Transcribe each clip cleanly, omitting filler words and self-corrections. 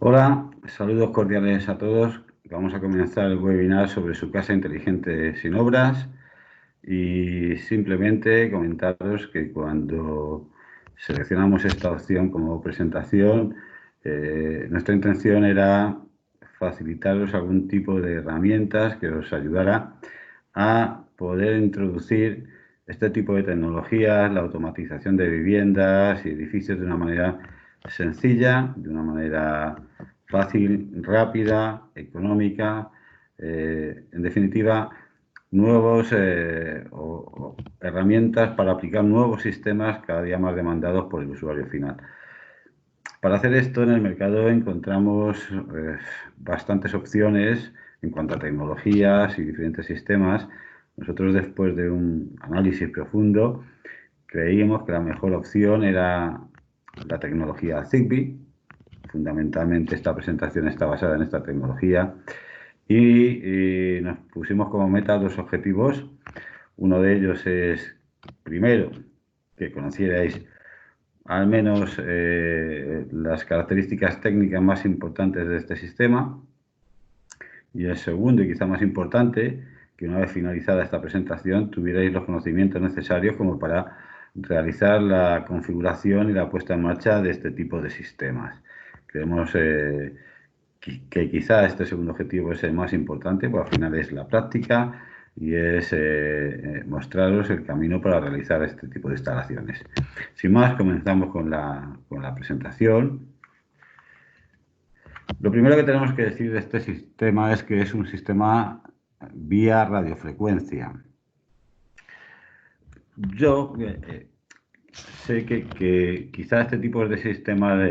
Hola, saludos cordiales a todos. Vamos a comenzar el webinar sobre su casa inteligente sin obras y simplemente comentaros que cuando seleccionamos esta opción como presentación, nuestra intención era facilitaros algún tipo de herramientas que os ayudara a poder introducir este tipo de tecnologías, la automatización de viviendas y edificios de una manera sencilla, de una manera fácil, rápida, económica, en definitiva, nuevos o herramientas para aplicar nuevos sistemas cada día más demandados por el usuario final. Para hacer esto en el mercado encontramos bastantes opciones en cuanto a tecnologías y diferentes sistemas. Nosotros, después de un análisis profundo, creímos que la mejor opción era la tecnología Zigbee. Fundamentalmente esta presentación está basada en esta tecnología y nos pusimos como meta dos objetivos. Uno de ellos es, primero, que conocierais al menos las características técnicas más importantes de este sistema, y el segundo, y quizá más importante, que una vez finalizada esta presentación tuvierais los conocimientos necesarios como para realizar la configuración y la puesta en marcha de este tipo de sistemas. Creemos que quizá este segundo objetivo es el más importante, porque al final es la práctica y es mostraros el camino para realizar este tipo de instalaciones. Sin más, comenzamos con la presentación. Lo primero que tenemos que decir de este sistema es que es un sistema vía radiofrecuencia. Yo sé que quizá este tipo de sistemas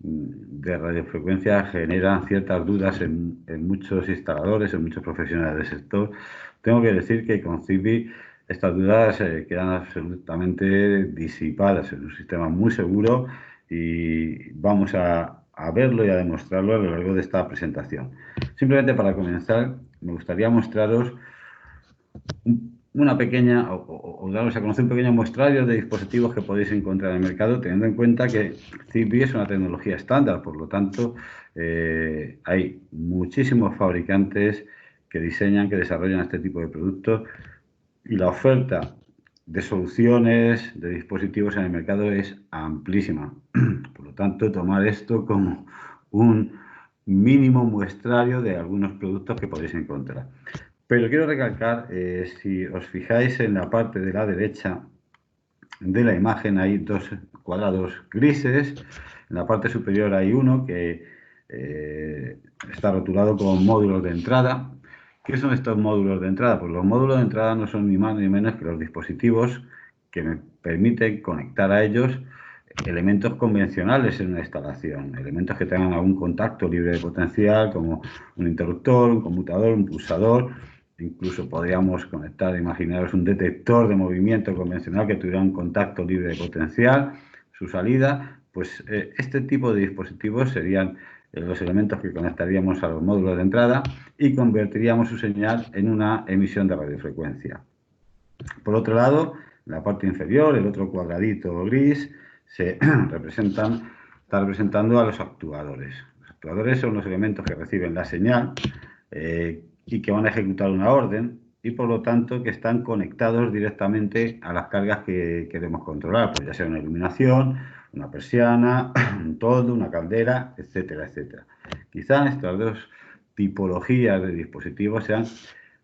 de radiofrecuencia generan ciertas dudas en muchos instaladores, en muchos profesionales del sector. Tengo que decir que con Zigbee estas dudas quedan absolutamente disipadas. Es un sistema muy seguro y vamos a verlo y a demostrarlo a lo largo de esta presentación. Simplemente para comenzar, me gustaría mostraros una pequeña, o daros a conocer un pequeño muestrario de dispositivos que podéis encontrar en el mercado, teniendo en cuenta que Zigbee es una tecnología estándar, por lo tanto, hay muchísimos fabricantes que diseñan, que desarrollan este tipo de productos, y la oferta de soluciones, de dispositivos en el mercado es amplísima. Por lo tanto, tomar esto como un mínimo muestrario de algunos productos que podéis encontrar. Pero quiero recalcar, si os fijáis en la parte de la derecha de la imagen, hay dos cuadrados grises. En la parte superior hay uno que está rotulado como módulos de entrada. ¿Qué son estos módulos de entrada? Pues los módulos de entrada no son ni más ni menos que los dispositivos que me permiten conectar a ellos elementos convencionales en una instalación, elementos que tengan algún contacto libre de potencial, como un interruptor, un conmutador, un pulsador. Incluso podríamos conectar, imaginaros un detector de movimiento convencional que tuviera un contacto libre de potencial, su salida. Pues este tipo de dispositivos serían los elementos que conectaríamos a los módulos de entrada y convertiríamos su señal en una emisión de radiofrecuencia. Por otro lado, en la parte inferior, el otro cuadradito gris, está representando a los actuadores. Los actuadores son los elementos que reciben la señal y que van a ejecutar una orden, y por lo tanto que están conectados directamente a las cargas que queremos controlar, pues ya sea una iluminación, una persiana, un toldo, una caldera, etcétera, etcétera. Quizá estas dos tipologías de dispositivos sean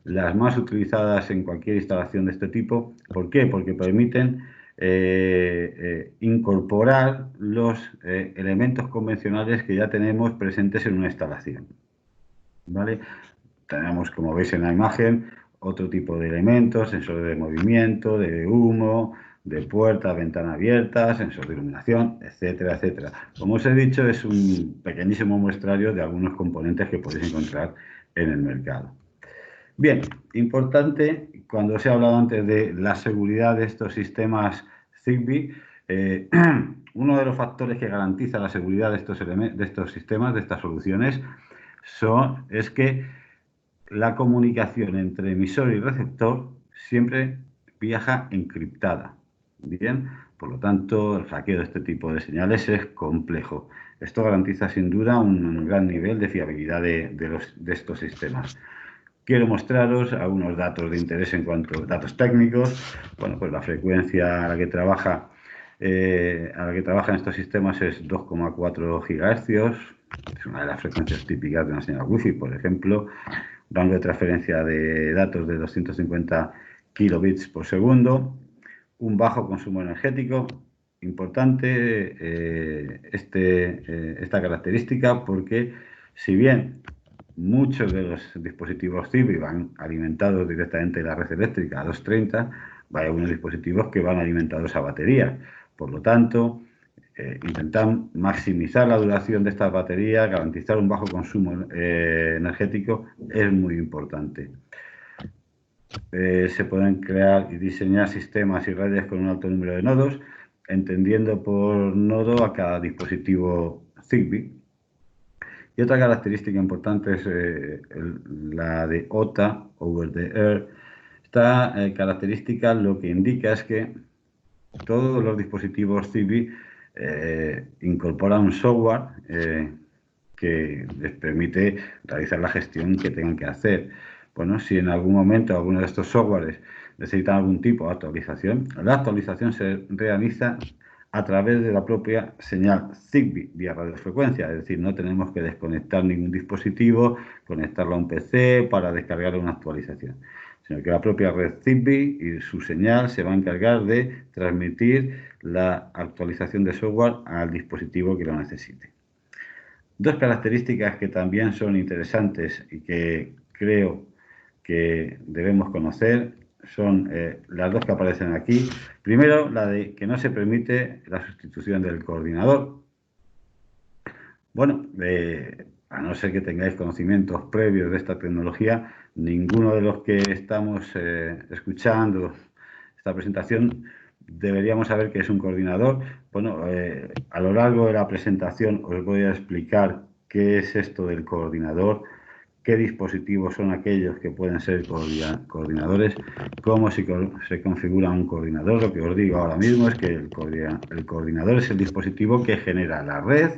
las más utilizadas en cualquier instalación de este tipo. ¿Por qué? Porque permiten incorporar los elementos convencionales que ya tenemos presentes en una instalación. ¿Vale? Tenemos, como veis en la imagen, otro tipo de elementos, sensores de movimiento, de humo, de puerta, ventana abierta, sensor de iluminación, etcétera, etcétera. Como os he dicho, es un pequeñísimo muestrario de algunos componentes que podéis encontrar en el mercado. Bien, importante, cuando os he hablado antes de la seguridad de estos sistemas Zigbee, uno de los factores que garantiza la seguridad de estos sistemas, de estas soluciones, es que la comunicación entre emisor y receptor siempre viaja encriptada. Bien, Por lo tanto, el hackeo de este tipo de señales es complejo. Esto garantiza sin duda un gran nivel de fiabilidad de estos sistemas. Quiero mostraros algunos datos de interés en cuanto a datos técnicos. Bueno, pues la frecuencia a la que trabajan estos sistemas es 2,4 GHz. Es una de las frecuencias típicas de una señal Wi-Fi, por ejemplo. Rango de transferencia de datos de 250 kilobits por segundo. Un bajo consumo energético. Importante esta característica porque si bien muchos de los dispositivos Zigbee van alimentados directamente de la red eléctrica a 230, hay algunos dispositivos que van alimentados a batería. Por lo tanto, intentar maximizar la duración de estas baterías, garantizar un bajo consumo energético es muy importante. Se pueden crear y diseñar sistemas y redes con un alto número de nodos, entendiendo por nodo a cada dispositivo Zigbee. Y otra característica importante es la de OTA, Over the Air. Esta característica lo que indica es que todos los dispositivos Zigbee incorporan un software que les permite realizar la gestión que tengan que hacer. Bueno, si en algún momento alguno de estos softwares necesita algún tipo de actualización, la actualización se realiza a través de la propia señal Zigbee vía radiofrecuencia, es decir, no tenemos que desconectar ningún dispositivo, conectarlo a un PC para descargar una actualización, sino que la propia red Zigbee y su señal se va a encargar de transmitir la actualización de software al dispositivo que lo necesite. Dos características que también son interesantes y que creo que debemos conocer son las dos que aparecen aquí. Primero, la de que no se permite la sustitución del coordinador. Bueno, a no ser que tengáis conocimientos previos de esta tecnología, ninguno de los que estamos escuchando esta presentación deberíamos saber qué es un coordinador. Bueno, a lo largo de la presentación os voy a explicar qué es esto del coordinador, qué dispositivos son aquellos que pueden ser coordinadores, cómo se configura un coordinador. Lo que os digo ahora mismo es que el coordinador es el dispositivo que genera la red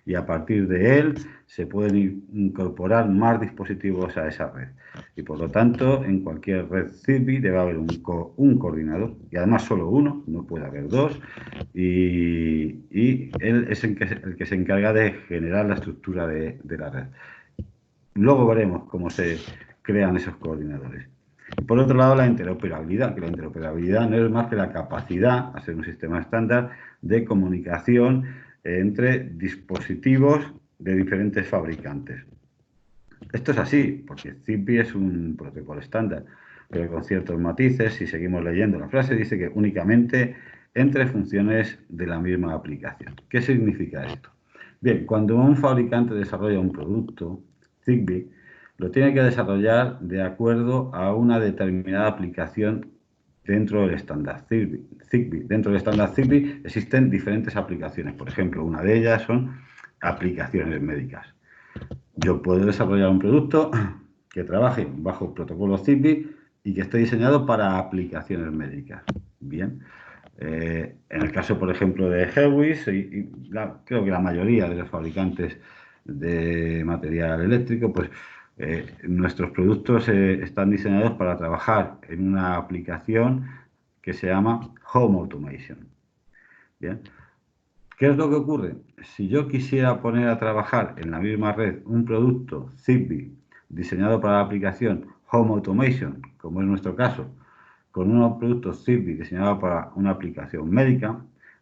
y a partir de él se pueden incorporar más dispositivos a esa red. Y por lo tanto, en cualquier red Zigbee debe haber un coordinador, y además solo uno, no puede haber dos, y él es el que se encarga de generar la estructura de la red. Luego veremos cómo se crean esos coordinadores. Por otro lado, la interoperabilidad, que la interoperabilidad no es más que la capacidad, a ser un sistema estándar, de comunicación entre dispositivos de diferentes fabricantes. Esto es así, porque Zigbee es un protocolo estándar, pero con ciertos matices. Si seguimos leyendo la frase, dice que únicamente entre funciones de la misma aplicación. ¿Qué significa esto? Bien, cuando un fabricante desarrolla un producto, Zigbee, lo tiene que desarrollar de acuerdo a una determinada aplicación dentro del estándar Zigbee. Dentro del estándar Zigbee existen diferentes aplicaciones. Por ejemplo, una de ellas son aplicaciones médicas. Yo puedo desarrollar un producto que trabaje bajo protocolo Zigbee y que esté diseñado para aplicaciones médicas. Bien. En el caso, por ejemplo, de Hewis, creo que la mayoría de los fabricantes de material eléctrico, pues nuestros productos están diseñados para trabajar en una aplicación que se llama Home Automation. Bien. ¿Qué es lo que ocurre? Si yo quisiera poner a trabajar en la misma red un producto Zigbee diseñado para la aplicación Home Automation, como es nuestro caso, con unos productos Zigbee diseñados para una aplicación médica,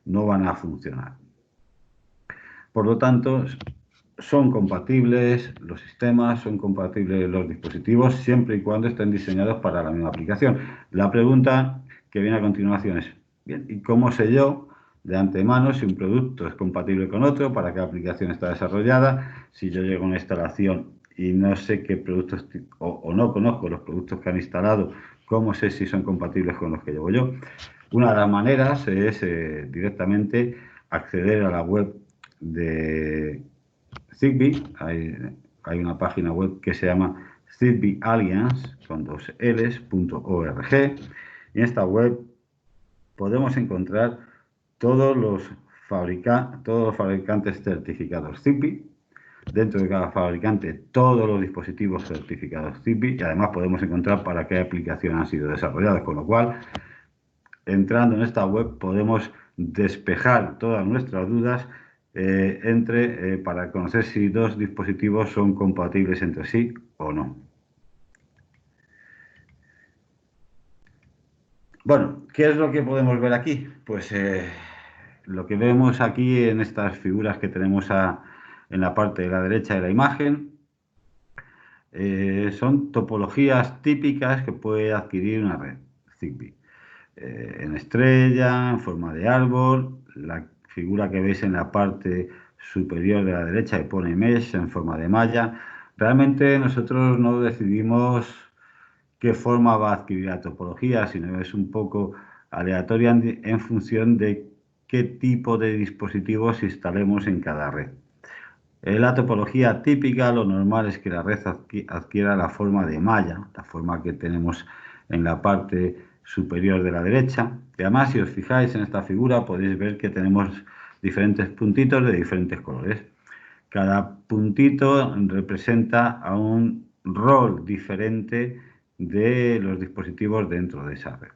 no van a funcionar. Por lo tanto, son compatibles los sistemas, son compatibles los dispositivos, siempre y cuando estén diseñados para la misma aplicación. La pregunta que viene a continuación es, bien, ¿y cómo sé yo de antemano si un producto es compatible con otro, para qué aplicación está desarrollada? Si yo llego a una instalación y no sé qué productos o no conozco los productos que han instalado, ¿cómo sé si son compatibles con los que llevo yo? Una de las maneras es directamente acceder a la web de Zigbee. Hay una página web que se llama Zigbee Alliance, con 2Ls.org, y en esta web podemos encontrar todos los fabricantes certificados Zigbee. Dentro de cada fabricante, todos los dispositivos certificados Zigbee, y además podemos encontrar para qué aplicación han sido desarrollados, con lo cual, entrando en esta web, podemos despejar todas nuestras dudas para conocer si dos dispositivos son compatibles entre sí o no. Bueno, ¿qué es lo que podemos ver aquí? Pues lo que vemos aquí en estas figuras que tenemos en la parte de la derecha de la imagen son topologías típicas que puede adquirir una red Zigbee. En estrella, en forma de árbol, la figura que veis en la parte superior de la derecha que pone mesh en forma de malla. Realmente nosotros no decidimos qué forma va a adquirir la topología, sino es un poco aleatoria en función de qué tipo de dispositivos instalemos en cada red. En la topología típica, lo normal es que la red adquiera la forma de malla, la forma que tenemos en la parte superior de la derecha. Y además, si os fijáis en esta figura, podéis ver que tenemos diferentes puntitos de diferentes colores. Cada puntito representa a un rol diferente de los dispositivos dentro de esa red.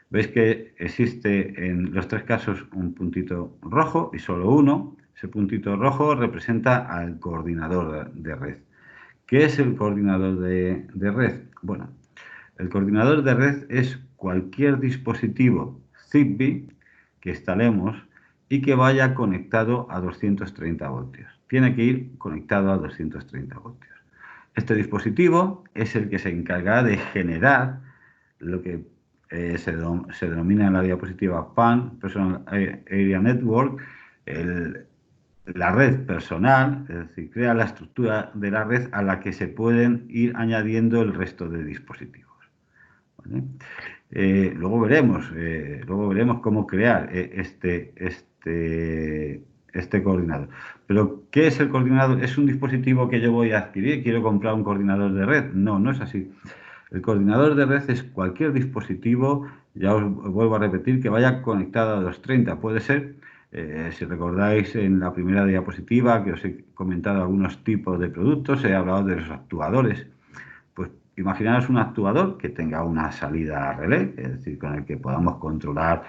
Veis que existe en los tres casos un puntito rojo y solo uno. Ese puntito rojo representa al coordinador de red. ¿Qué es el coordinador de red? Bueno, el coordinador de red es cualquier dispositivo Zigbee que instalemos y que vaya conectado a 230 voltios. Tiene que ir conectado a 230 voltios. Este dispositivo es el que se encargará de generar lo que se denomina en la diapositiva PAN, Personal Area Network, la red personal, es decir, crea la estructura de la red a la que se pueden ir añadiendo el resto de dispositivos. ¿Vale? Luego veremos cómo crear este coordinador. Pero, ¿qué es el coordinador? ¿Es un dispositivo que yo voy a adquirir? ¿Quiero comprar un coordinador de red? No, no es así. El coordinador de red es cualquier dispositivo, ya os vuelvo a repetir, que vaya conectado a 230. Puede ser, si recordáis en la primera diapositiva que os he comentado algunos tipos de productos, he hablado de los actuadores. Pues imaginaos un actuador que tenga una salida relé, es decir, con el que podamos controlar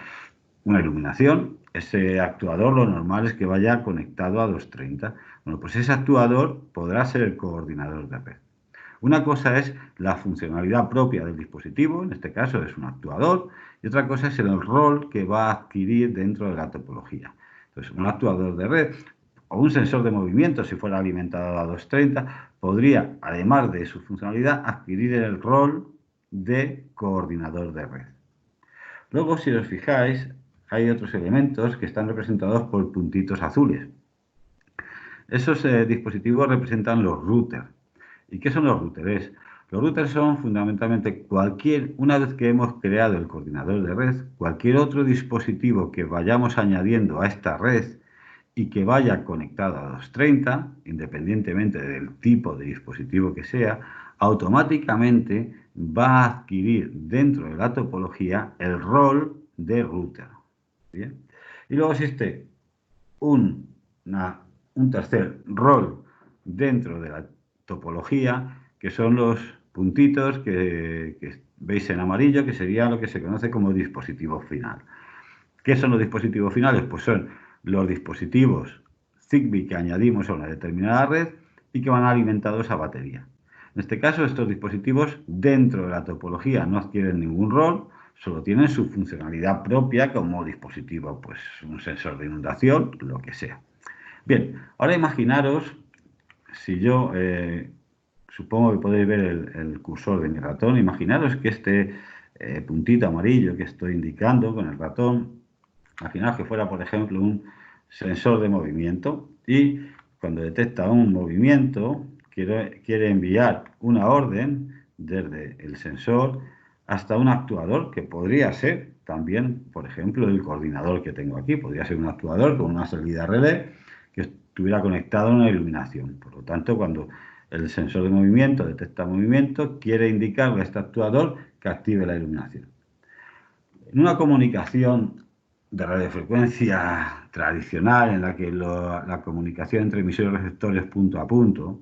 una iluminación. Ese actuador lo normal es que vaya conectado a 230. Bueno, pues ese actuador podrá ser el coordinador de red. Una cosa es la funcionalidad propia del dispositivo, en este caso es un actuador, y otra cosa es el rol que va a adquirir dentro de la topología. Entonces, un actuador de red o un sensor de movimiento, si fuera alimentado a 230, podría, además de su funcionalidad, adquirir el rol de coordinador de red. Luego, si os fijáis, hay otros elementos que están representados por puntitos azules. Esos dispositivos representan los routers. ¿Y qué son los routers? Los routers son fundamentalmente una vez que hemos creado el coordinador de red, cualquier otro dispositivo que vayamos añadiendo a esta red y que vaya conectado a 230, independientemente del tipo de dispositivo que sea, automáticamente va a adquirir dentro de la topología el rol de router. ¿Bien? Y luego existe un tercer rol dentro de la topología, que son los puntitos que veis en amarillo, que sería lo que se conoce como dispositivo final. ¿Qué son los dispositivos finales? Pues son los dispositivos Zigbee que añadimos a una determinada red y que van alimentados a batería. En este caso, estos dispositivos dentro de la topología no adquieren ningún rol, solo tienen su funcionalidad propia como dispositivo, pues un sensor de inundación, lo que sea. Bien, ahora imaginaros, si yo supongo que podéis ver el cursor de mi ratón, imaginaros que este puntito amarillo que estoy indicando con el ratón, imaginaos que fuera, por ejemplo, un sensor de movimiento y cuando detecta un movimiento quiere enviar una orden desde el sensor hasta un actuador que podría ser también, por ejemplo, el coordinador que tengo aquí. Podría ser un actuador con una salida relé que estuviera conectado a una iluminación. Por lo tanto, cuando el sensor de movimiento detecta movimiento, quiere indicarle a este actuador que active la iluminación. En una comunicación de radiofrecuencia tradicional, en la que la comunicación entre emisor y receptor es punto a punto,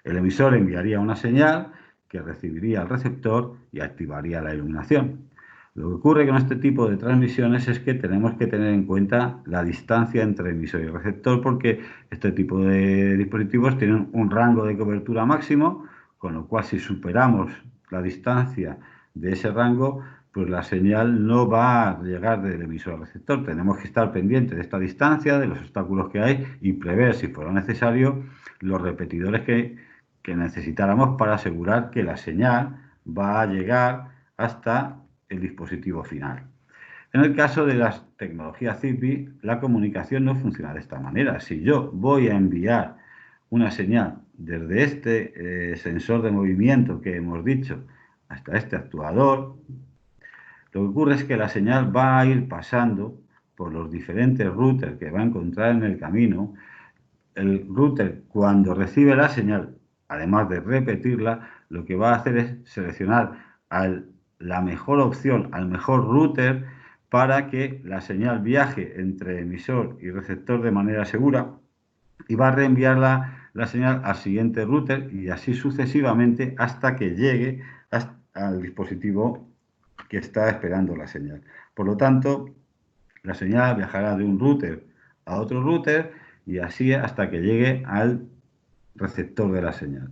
el emisor enviaría una señal que recibiría el receptor y activaría la iluminación. Lo que ocurre con este tipo de transmisiones es que tenemos que tener en cuenta la distancia entre emisor y receptor, porque este tipo de dispositivos tienen un rango de cobertura máximo, con lo cual si superamos la distancia de ese rango, pues la señal no va a llegar del emisor al receptor. Tenemos que estar pendientes de esta distancia, de los obstáculos que hay y prever, si fuera necesario, los repetidores que necesitáramos para asegurar que la señal va a llegar hasta el dispositivo final. En el caso de las tecnologías Zigbee, la comunicación no funciona de esta manera. Si yo voy a enviar una señal desde este sensor de movimiento que hemos dicho hasta este actuador, lo que ocurre es que la señal va a ir pasando por los diferentes routers que va a encontrar en el camino. El router, cuando recibe la señal, además de repetirla, lo que va a hacer es seleccionar la mejor opción, al mejor router, para que la señal viaje entre emisor y receptor de manera segura, y va a reenviar la señal al siguiente router y así sucesivamente hasta que llegue al dispositivo que está esperando la señal. Por lo tanto, la señal viajará de un router a otro router y así hasta que llegue al receptor de la señal.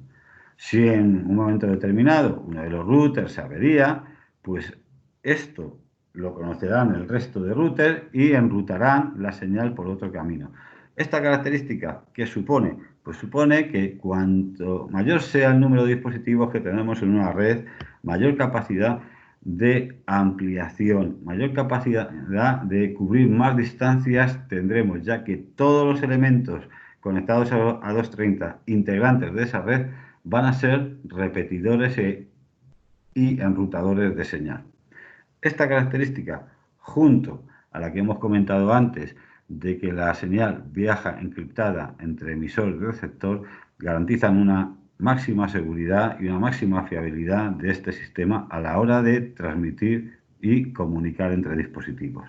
Si en un momento determinado uno de los routers se avería, pues esto lo conocerán el resto de routers y enrutarán la señal por otro camino. ¿Esta característica qué supone? Pues supone que cuanto mayor sea el número de dispositivos que tenemos en una red, mayor capacidad de ampliación, mayor capacidad de cubrir más distancias tendremos, ya que todos los elementos conectados a 230 integrantes de esa red van a ser repetidores y enrutadores de señal. Esta característica, junto a la que hemos comentado antes, de que la señal viaja encriptada entre emisor y receptor, garantizan una máxima seguridad y una máxima fiabilidad de este sistema a la hora de transmitir y comunicar entre dispositivos.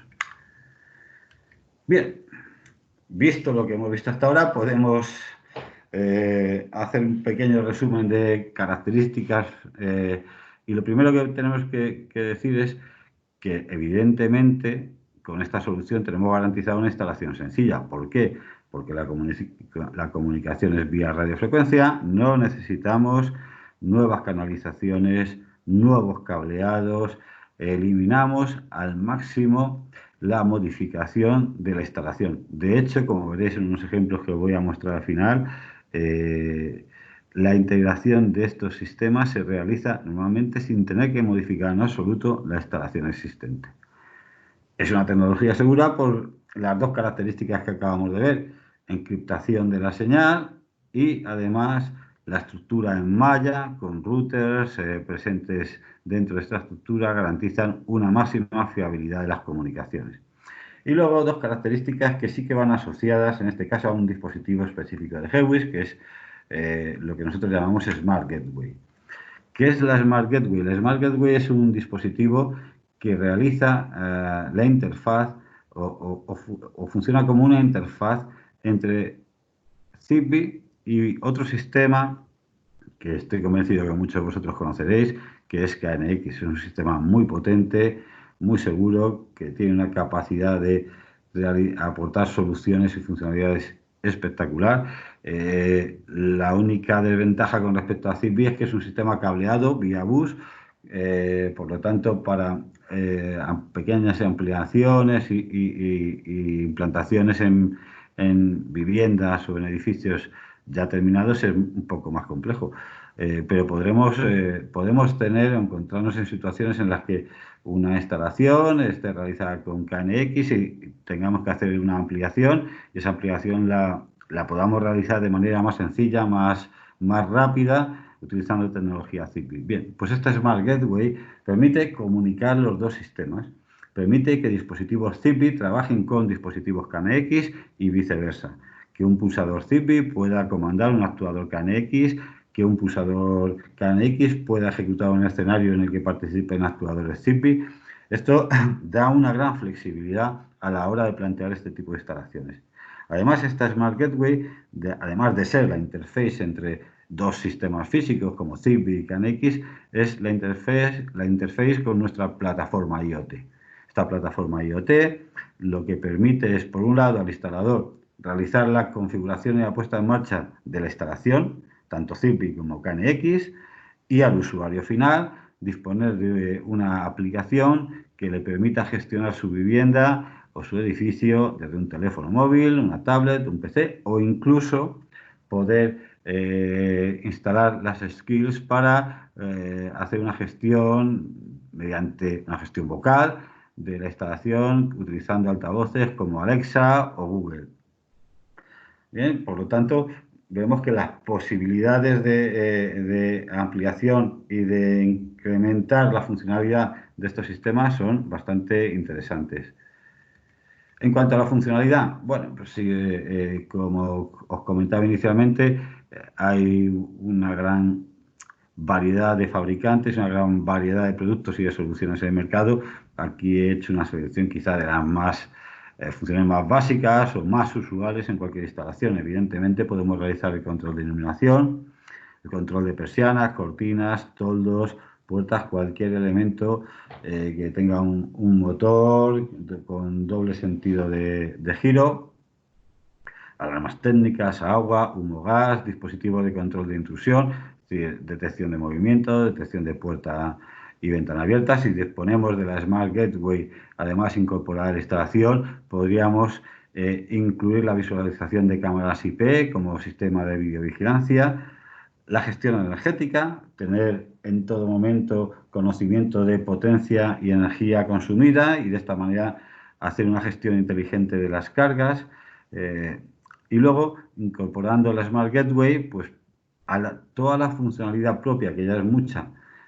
Bien, visto lo que hemos visto hasta ahora, podemos hacer un pequeño resumen de características y lo primero que tenemos que decir es que evidentemente con esta solución tenemos garantizada una instalación sencilla. ¿Por qué? Porque la comunicación es vía radiofrecuencia, no necesitamos nuevas canalizaciones, nuevos cableados, eliminamos al máximo la modificación de la instalación. De hecho, como veréis en unos ejemplos que os voy a mostrar al final, la integración de estos sistemas se realiza normalmente sin tener que modificar en absoluto la instalación existente. Es una tecnología segura por las dos características que acabamos de ver: encriptación de la señal y además la estructura en malla con routers presentes dentro de esta estructura garantizan una máxima fiabilidad de las comunicaciones. Y luego dos características que sí que van asociadas, en este caso, a un dispositivo específico de Hewis, que es lo que nosotros llamamos Smart Gateway. ¿Qué es la Smart Gateway? La Smart Gateway es un dispositivo que realiza la interfaz o funciona como una interfaz entre Zigbee y otro sistema que estoy convencido que muchos de vosotros conoceréis, que es KNX. Es un sistema muy potente, muy seguro, que tiene una capacidad de aportar soluciones y funcionalidades espectacular. La única desventaja con respecto a Zigbee es que es un sistema cableado vía bus, por lo tanto, para pequeñas ampliaciones y implantaciones en viviendas o en edificios ya terminados es un poco más complejo. Pero podemos encontrarnos en situaciones en las que una instalación esté realizada con KNX y tengamos que hacer una ampliación y esa ampliación la podamos realizar de manera más sencilla, más rápida, utilizando tecnología Zigbee. Bien, pues esta Smart Gateway permite comunicar los dos sistemas. Permite que dispositivos Zigbee trabajen con dispositivos KNX y viceversa. Que un pulsador Zigbee pueda comandar un actuador KNX, que un pulsador KNX pueda ejecutar un escenario en el que participen actuadores Zigbee. Esto da una gran flexibilidad a la hora de plantear este tipo de instalaciones. Además, esta Smart Gateway, además de ser la interface entre dos sistemas físicos como Zigbee y KNX, es la interface con nuestra plataforma IoT. Esta plataforma IoT lo que permite es, por un lado, al instalador realizar la configuración y la puesta en marcha de la instalación, tanto Zigbee como KNX, y al usuario final disponer de una aplicación que le permita gestionar su vivienda o su edificio desde un teléfono móvil, una tablet, un PC o incluso poder instalar las skills para hacer una gestión mediante una gestión vocal de la instalación utilizando altavoces como Alexa o Google. Bien, por lo tanto, vemos que las posibilidades de ampliación y de incrementar la funcionalidad de estos sistemas son bastante interesantes. En cuanto a la funcionalidad, bueno, pues sí, como os comentaba inicialmente, hay una gran variedad de fabricantes, una gran variedad de productos y de soluciones en el mercado. Aquí he hecho una selección quizá de las más funciones más básicas o más usuales en cualquier instalación. Evidentemente podemos realizar el control de iluminación, el control de persianas, cortinas, toldos, puertas, cualquier elemento que tenga un motor con doble sentido de giro, alarmas técnicas, agua, humo, gas, dispositivos de control de intrusión, es decir, detección de movimiento, detección de puerta y ventana abiertas. Si disponemos de la Smart Gateway, además incorporar la instalación, podríamos incluir la visualización de cámaras IP como sistema de videovigilancia, la gestión energética, tener en todo momento conocimiento de potencia y energía consumida y de esta manera hacer una gestión inteligente de las cargas. Eh, y luego, incorporando la Smart Gateway, pues toda la funcionalidad propia, que ya es mucha,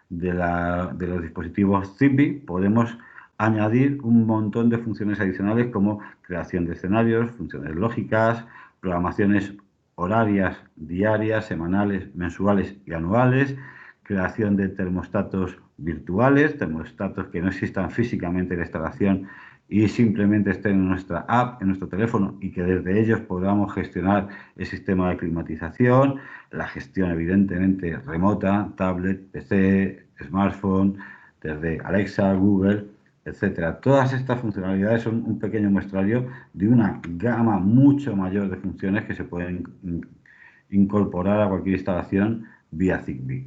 de los dispositivos Zigbee, podemos añadir un montón de funciones adicionales como creación de escenarios, funciones lógicas, programaciones horarias, diarias, semanales, mensuales y anuales, creación de termostatos virtuales, termostatos que no existan físicamente en la instalación y simplemente estén en nuestra app, en nuestro teléfono y que desde ellos podamos gestionar el sistema de climatización, la gestión evidentemente remota, tablet, PC, smartphone, desde Alexa, Google, etcétera. Todas estas funcionalidades son un pequeño muestrario de una gama mucho mayor de funciones que se pueden incorporar a cualquier instalación vía Zigbee.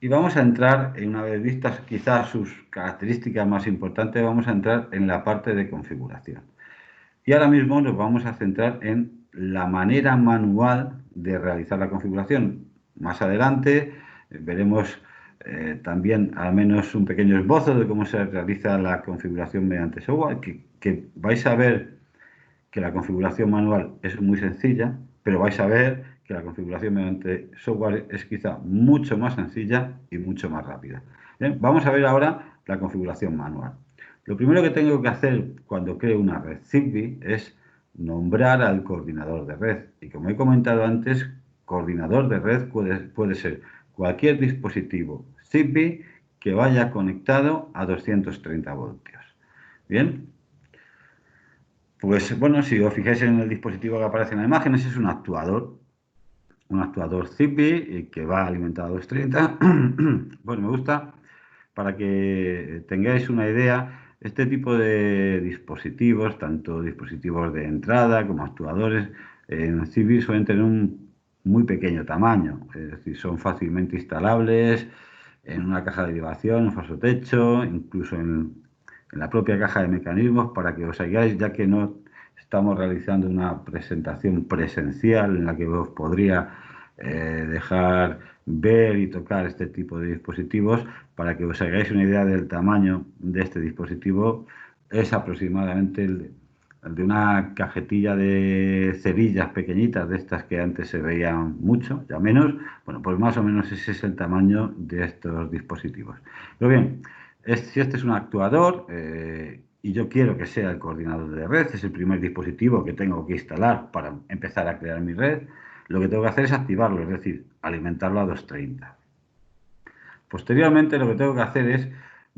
Y vamos a entrar, una vez vistas quizás sus características más importantes, vamos a entrar en la parte de configuración. Y ahora mismo nos vamos a centrar en la manera manual de realizar la configuración. Más adelante veremos también al menos un pequeño esbozo de cómo se realiza la configuración mediante software, que vais a ver que la configuración manual es muy sencilla, pero vais a ver que la configuración mediante software es quizá mucho más sencilla y mucho más rápida. Bien, vamos a ver ahora la configuración manual. Lo primero que tengo que hacer cuando creo una red Zigbee es nombrar al coordinador de red. Y como he comentado antes, coordinador de red puede ser cualquier dispositivo Zigbee que vaya conectado a 230 voltios. Bien, pues bueno, si os fijáis en el dispositivo que aparece en la imagen, ese es un actuador Zigbee que va alimentado a 230. Pues me gusta, para que tengáis una idea, este tipo de dispositivos, tanto dispositivos de entrada como actuadores, en Zigbee suelen tener un muy pequeño tamaño, es decir, son fácilmente instalables en una caja de derivación, un falso techo, incluso en la propia caja de mecanismos, para que os hagáis, ya que no estamos realizando una presentación presencial en la que os podría dejar ver y tocar este tipo de dispositivos. Para que os hagáis una idea del tamaño de este dispositivo, es aproximadamente el de una cajetilla de cerillas pequeñitas, de estas que antes se veían mucho, ya menos. Bueno, pues más o menos ese es el tamaño de estos dispositivos. Pero bien, si este es un actuador y yo quiero que sea el coordinador de red, es el primer dispositivo que tengo que instalar para empezar a crear mi red, lo que tengo que hacer es activarlo, es decir, alimentarlo a 230. Posteriormente lo que tengo que hacer es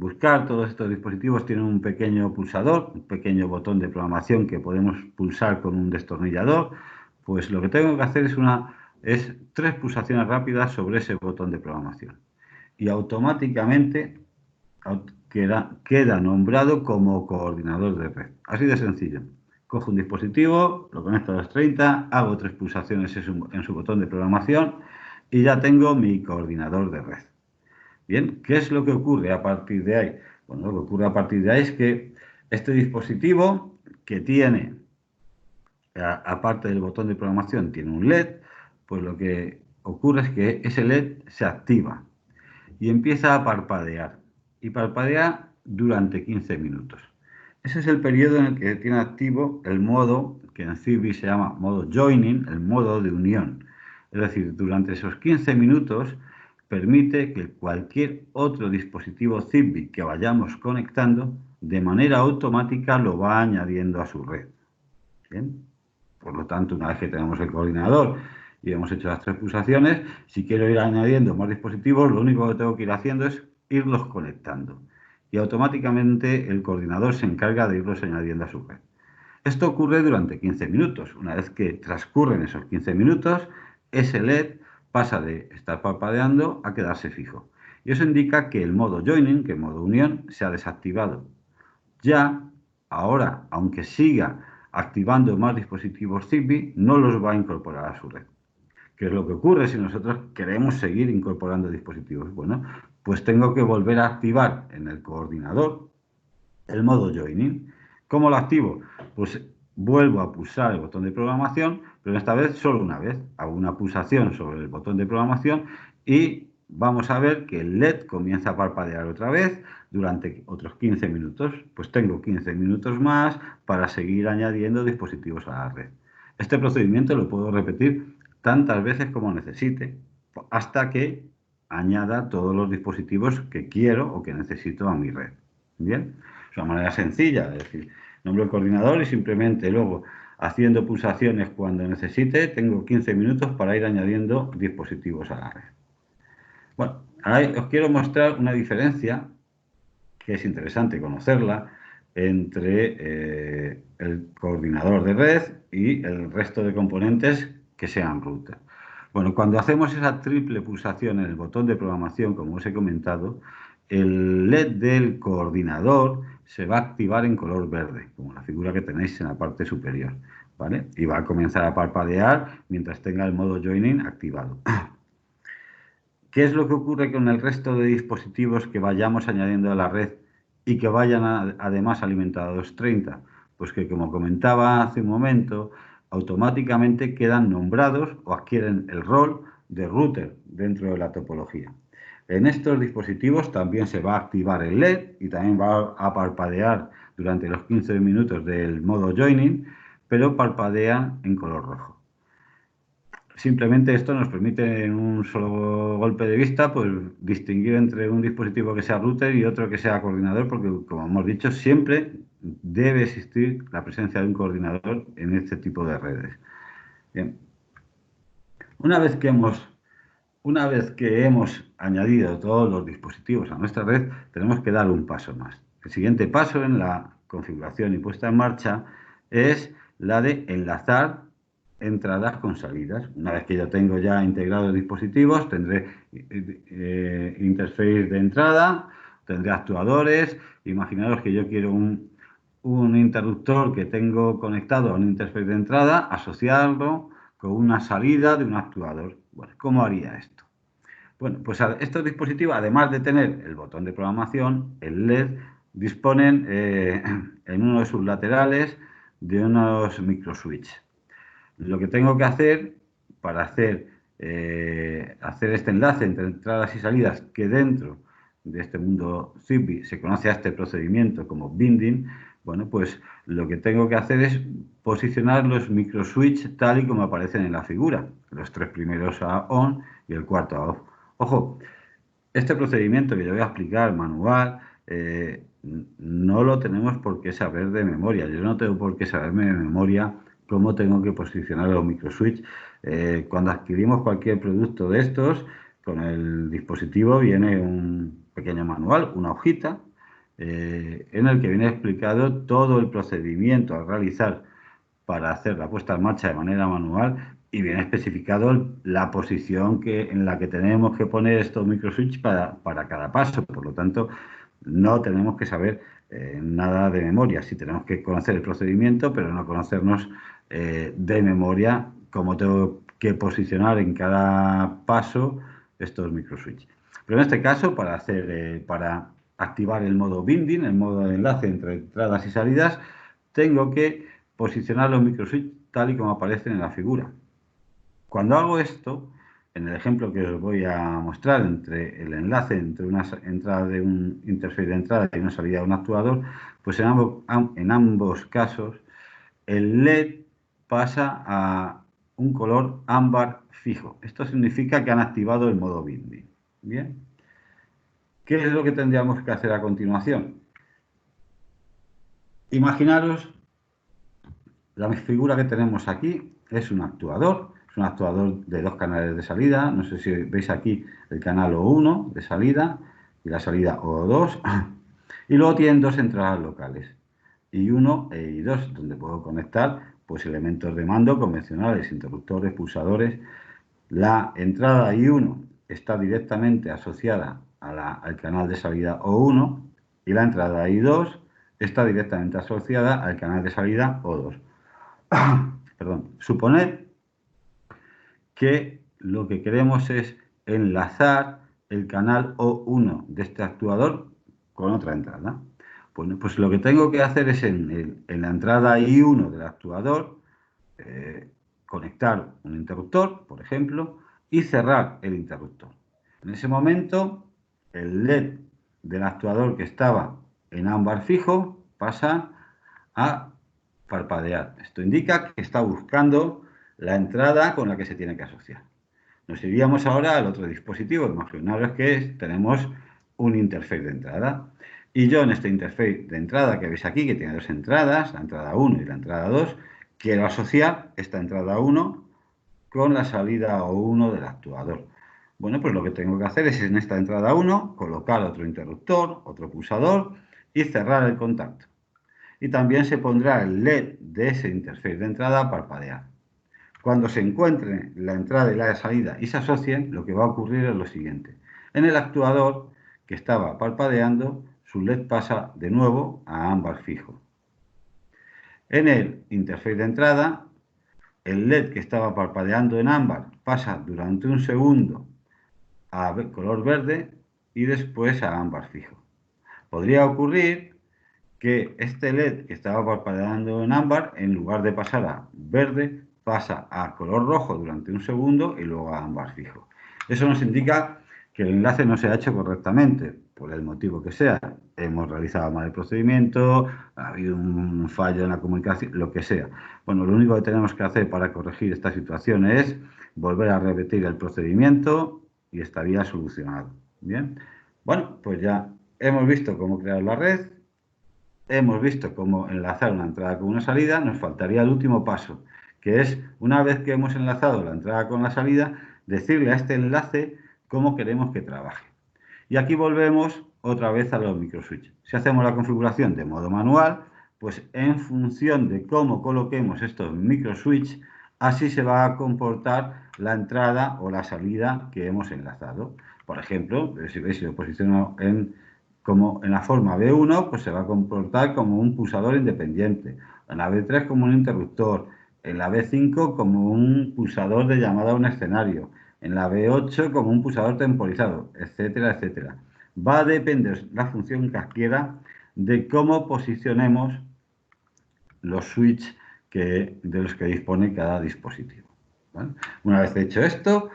buscar. Todos estos dispositivos tienen un pequeño pulsador, un pequeño botón de programación que podemos pulsar con un destornillador. Pues lo que tengo que hacer es 3 pulsaciones rápidas sobre ese botón de programación. Y automáticamente queda nombrado como coordinador de red. Así de sencillo. Cojo un dispositivo, lo conecto a los 30, hago 3 pulsaciones en su botón de programación y ya tengo mi coordinador de red. Bien, ¿qué es lo que ocurre a partir de ahí? Bueno, lo que ocurre a partir de ahí es que este dispositivo que tiene, aparte del botón de programación, tiene un LED, pues lo que ocurre es que ese LED se activa y empieza a parpadear. Y parpadea durante 15 minutos. Ese es el periodo en el que tiene activo el modo que en Zigbee se llama modo joining, el modo de unión. Es decir, durante esos 15 minutos permite que cualquier otro dispositivo Zigbee que vayamos conectando, de manera automática lo va añadiendo a su red. ¿Bien? Por lo tanto, una vez que tenemos el coordinador y hemos hecho las 3 pulsaciones, si quiero ir añadiendo más dispositivos, lo único que tengo que ir haciendo es irlos conectando. Y automáticamente el coordinador se encarga de irlos añadiendo a su red. Esto ocurre durante 15 minutos. Una vez que transcurren esos 15 minutos, ese LED pasa de estar parpadeando a quedarse fijo. Y eso indica que el modo joining, que el modo unión, se ha desactivado. Ya, ahora, aunque siga activando más dispositivos Zigbee, no los va a incorporar a su red. ¿Qué es lo que ocurre si nosotros queremos seguir incorporando dispositivos? Bueno, pues tengo que volver a activar en el coordinador el modo joining. ¿Cómo lo activo? Pues vuelvo a pulsar el botón de programación, pero esta vez solo una vez. Hago una pulsación sobre el botón de programación y vamos a ver que el LED comienza a parpadear otra vez durante otros 15 minutos. Pues tengo 15 minutos más para seguir añadiendo dispositivos a la red. Este procedimiento lo puedo repetir tantas veces como necesite, hasta que añada todos los dispositivos que quiero o que necesito a mi red. ¿Bien? Es una manera sencilla, es decir, nombro el coordinador y simplemente luego, haciendo pulsaciones cuando necesite, tengo 15 minutos para ir añadiendo dispositivos a la red. Bueno, ahora os quiero mostrar una diferencia que es interesante conocerla entre el coordinador de red y el resto de componentes que sean router. Bueno, cuando hacemos esa triple pulsación en el botón de programación, como os he comentado, el LED del coordinador se va a activar en color verde, como la figura que tenéis en la parte superior, ¿vale? Y va a comenzar a parpadear mientras tenga el modo joining activado. ¿Qué es lo que ocurre con el resto de dispositivos que vayamos añadiendo a la red y que vayan además alimentados 30? Pues que, como comentaba hace un momento, automáticamente quedan nombrados o adquieren el rol de router dentro de la topología. En estos dispositivos también se va a activar el LED y también va a parpadear durante los 15 minutos del modo joining, pero parpadean en color rojo. Simplemente esto nos permite en un solo golpe de vista pues distinguir entre un dispositivo que sea router y otro que sea coordinador, porque como hemos dicho siempre debe existir la presencia de un coordinador en este tipo de redes. Bien. Una vez que hemos añadido todos los dispositivos a nuestra red, tenemos que dar un paso más. El siguiente paso en la configuración y puesta en marcha es la de enlazar entradas con salidas. Una vez que yo tengo ya integrados dispositivos, tendré interface de entrada, tendré actuadores. Imaginaros que yo quiero un interruptor que tengo conectado a un interface de entrada, asociarlo con una salida de un actuador. Bueno, ¿cómo haría esto? Bueno, pues estos dispositivos, además de tener el botón de programación, el LED, disponen en uno de sus laterales de unos microswitches. Lo que tengo que hacer para hacer este enlace entre entradas y salidas, que dentro de este mundo Zigbee se conoce a este procedimiento como binding, bueno, pues lo que tengo que hacer es posicionar los microswitch tal y como aparecen en la figura, los 3 primeros a on y el cuarto a off. Ojo, este procedimiento que yo voy a explicar manual, no lo tenemos por qué saber de memoria. Yo no tengo por qué saberme de memoria cómo tengo que posicionar los microswitch. Cuando adquirimos cualquier producto de estos, con el dispositivo viene un pequeño manual, una hojita, en el que viene explicado todo el procedimiento a realizar para hacer la puesta en marcha de manera manual y viene especificado la posición en la que tenemos que poner estos microswitch para cada paso. Por lo tanto, no tenemos que saber nada de memoria. Sí tenemos que conocer el procedimiento, pero no conocernos de memoria cómo tengo que posicionar en cada paso estos microswitch. Pero en este caso, para activar el modo binding, el modo de enlace entre entradas y salidas, tengo que posicionar los microswitch tal y como aparecen en la figura. Cuando hago esto, en el ejemplo que os voy a mostrar entre el enlace entre una entrada de un interface de entrada y una salida de un actuador, pues en ambos casos el LED pasa a un color ámbar fijo. Esto significa que han activado el modo binding. Bien. ¿Qué es lo que tendríamos que hacer a continuación? Imaginaros la figura que tenemos aquí es un actuador de 2 canales de salida. No sé si veis aquí el canal O1 de salida y la salida O2. Y luego tienen 2 entradas locales, I1 e I2, donde puedo conectar pues elementos de mando convencionales, interruptores, pulsadores. La entrada I1 está directamente asociada al canal de salida O1 y la entrada I2 está directamente asociada al canal de salida O2. Perdón, suponer que lo que queremos es enlazar el canal O1 de este actuador con otra entrada. Bueno, pues lo que tengo que hacer es en la entrada I1 del actuador conectar un interruptor, por ejemplo, y cerrar el interruptor. En ese momento, el LED del actuador que estaba en ámbar fijo pasa a parpadear. Esto indica que está buscando la entrada con la que se tiene que asociar. Nos iríamos ahora al otro dispositivo. Imaginaros que tenemos un interface de entrada. Y yo en este interface de entrada que veis aquí, que tiene 2 entradas, la entrada 1 y la entrada 2, quiero asociar esta entrada 1 con la salida O1 del actuador. Bueno, pues lo que tengo que hacer es en esta entrada 1 colocar otro interruptor, otro pulsador y cerrar el contacto. Y también se pondrá el LED de ese interface de entrada a parpadear. Cuando se encuentren la entrada y la salida y se asocien, lo que va a ocurrir es lo siguiente. En el actuador que estaba parpadeando, su LED pasa de nuevo a ámbar fijo. En el interface de entrada, el LED que estaba parpadeando en ámbar pasa durante un segundo a color verde y después a ámbar fijo. Podría ocurrir que este LED que estaba parpadeando en ámbar, en lugar de pasar a verde, pasa a color rojo durante un segundo y luego a ámbar fijo. Eso nos indica que el enlace no se ha hecho correctamente, por el motivo que sea. Hemos realizado mal el procedimiento, ha habido un fallo en la comunicación, lo que sea. Bueno, lo único que tenemos que hacer para corregir esta situación es volver a repetir el procedimiento y estaría solucionado. Bien, bueno, pues ya hemos visto cómo crear la red. Hemos visto cómo enlazar una entrada con una salida, nos faltaría el último paso, que es, una vez que hemos enlazado la entrada con la salida, decirle a este enlace cómo queremos que trabaje. Y aquí volvemos otra vez a los microswitch. Si hacemos la configuración de modo manual, pues en función de cómo coloquemos estos microswitch, así se va a comportar la entrada o la salida que hemos enlazado. Por ejemplo, si veis, si lo posiciono como en la forma B1, pues se va a comportar como un pulsador independiente. En la B3 como un interruptor. En la B5 como un pulsador de llamada a un escenario. En la B8 como un pulsador temporizado, etcétera, etcétera. Va a depender la función que adquiera de cómo posicionemos los switches de los que dispone cada dispositivo. ¿Vale? Una vez hecho esto,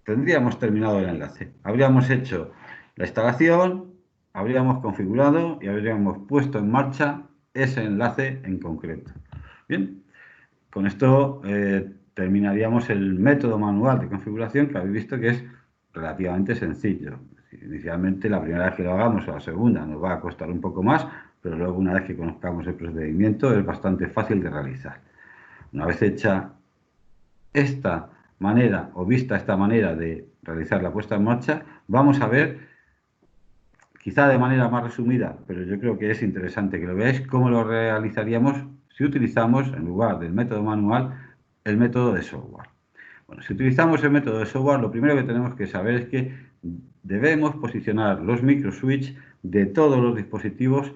tendríamos terminado el enlace. Habríamos hecho la instalación, habríamos configurado y habríamos puesto en marcha ese enlace en concreto. Bien, con esto terminaríamos el método manual de configuración, que habéis visto que es relativamente sencillo. Inicialmente, la primera vez que lo hagamos o la segunda nos va a costar un poco más, pero luego una vez que conozcamos el procedimiento es bastante fácil de realizar. Una vez hecha esta manera o vista esta manera de realizar la puesta en marcha, vamos a ver quizá de manera más resumida, pero yo creo que es interesante que lo veáis, cómo lo realizaríamos si utilizamos, en lugar del método manual, el método de software. Bueno, si utilizamos el método de software, lo primero que tenemos que saber es que debemos posicionar los microswitch de todos los dispositivos